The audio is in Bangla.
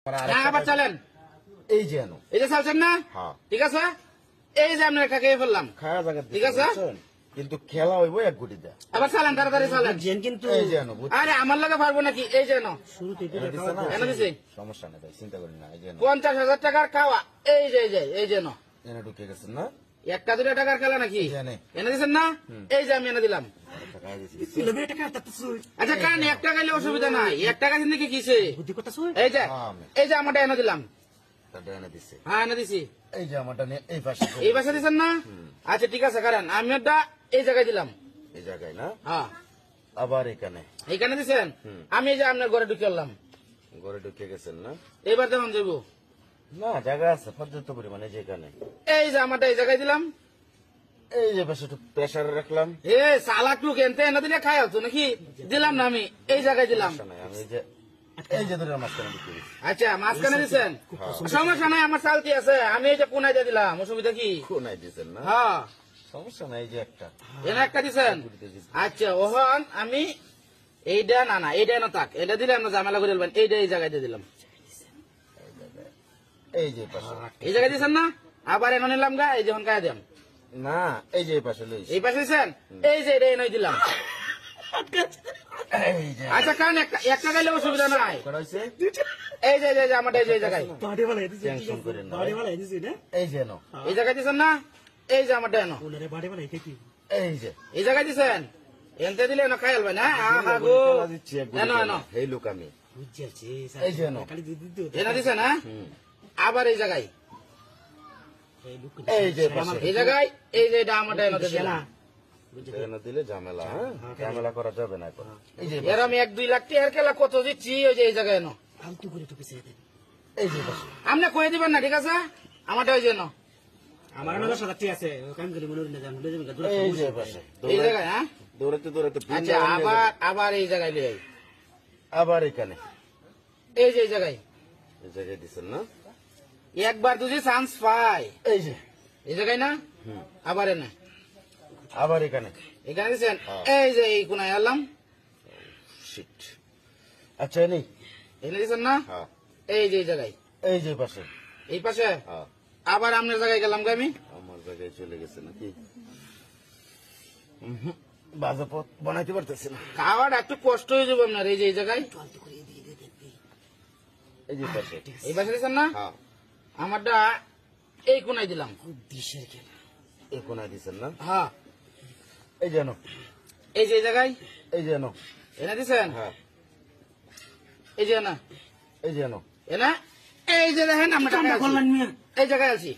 আবার চলেন এই যে এই যে চালছেন না ঠিক আছে এই যে আপনার একটা খেয়ে ফেললাম ঠিক আছে কিন্তু খেলা হইব এক গুটি দেয় আবার চালেন তাড়াতাড়ি চালেন কিন্তু এই যে আরে আমার লাগে পারবো নাকি এই যে এনে দিছে সমস্যা নেই ভাই চিন্তা করেন না এই যে 50,000 টাকার খাওয়া এই যে এই যে এনে ঢুকে গেছেন না একটা দুটা টাকার খেলা নাকি এনে দিচ্ছেন না এই যে আমি এনে দিলাম আচ্ছা কান 1 টাকা নিলে অসুবিধা নাই 1 টাকা দিন কি কিসে এই যে আমারটা এনে দিলাম হ্যাঁ এনে দিছি এই যে আমারটা এই পাশে দিচ্ছেন না আচ্ছা ঠিক আছে কারণ আমি ওটা এই জায়গায় দিলাম এই জায়গায় না হ্যাঁ আবার এইখানে দিচ্ছেন আমি এই যে আপনার ঘরে ঢুকে এলাম ঘরে ঢুকে গেছেন না এবার দেখুন যাবো না জায়গা আছে পর্যাপ্ত পরিমাণে যেখানে এই যে আমারটা এই জায়গায় দিলাম এই যে পাশে একটু প্রেসারে রাখলাম এ সালাক টুক এনতে এনে দিলে খাই হতো নাকি দিলাম না আমি এই জায়গায় দিলাম আমি এই যে ধরে মাঝখানে দিচ্ছি আচ্ছা মাঝখানে দিচ্ছেন সমস্যা নাই আমার চালতি আছে আমি এই যে কোনায় দিয়ে দিলাম অসুবিধা কি কোনায় দিচ্ছেন না হ্যাঁ সমস্যা নাই যে একটা এনে একটা দিচ্ছেন আচ্ছা ওহন আমি এইটা না এইটা না থাক এটা দিলে আমরা ঝামেলা করে দিলাম এইটা এই জায়গায় দিয়ে দিলাম এই যে পাশে এই জায়গায় দিচ্ছেন না আবার এনে নিলাম গা এই যখন কায় দিলাম না এই যে পাশে লইছি এই পাশে দিচ্ছেন এই যে এটা এনে দিলাম আচ্ছা কারণ একটা গাইলে অসুবিধা নাই এই যে আমাদের এই জায়গায় এই যে এই জায়গায় দিচ্ছেন না এই যে আমারটা এনো এই জায়গায় দিচ্ছেন এনতে দিলে এনো খাই আলবেন হ্যাঁ গো এনো এনো এই লোক আমি এই যে এনো দিচ্ছেন হ্যাঁ আবার এই জায়গায় এই জায়গায় এই যে এটা আমারটা এনো দিলে ঝামেলা ঝামেলা করা যাবে না এরম 1-2 লাখ টাকার খেলা কত দিচ্ছি ওই যে এই জায়গায় এনো এই যে আপনি কয়ে দিবেন না ঠিক আছে আমারটা ওই যে এনো আমার আছে এই জায়গায় হ্যাঁ দৌড়াতে দৌড়াতে আচ্ছা আবার এই জায়গায় লিয়ে আবার এখানে এই যে এই জায়গায় দিচ্ছেন না একবার যদি চান্স পাই এই যে এই জায়গায় না আবার এনে আবার এখানে দিচ্ছেন এই যে এই কোনায় এলাম আচ্ছা নেই এনে দিচ্ছেন না এই যে এই জায়গায় এই যে পাশে এই পাশে আবার আপনার জায়গায় গেলাম আমি আমার জায়গায় চলে গেছে নাকি বাজা পথ বানাইতে পারতেছি না খাওয়াটা একটু কষ্ট হয়ে যাবো আপনার এই যে এই জায়গায় এই যে পাশে এই পাশে দিচ্ছেন না আমারটা এই কোনায় দিলাম এই কোনায় দিচ্ছেন না হ্যাঁ এই যেন এই যে এই জায়গায় এই যেন এনে দিচ্ছেন এই যে না এই যেন এনা এই যে দেখেন আমরা এই জায়গায় আছি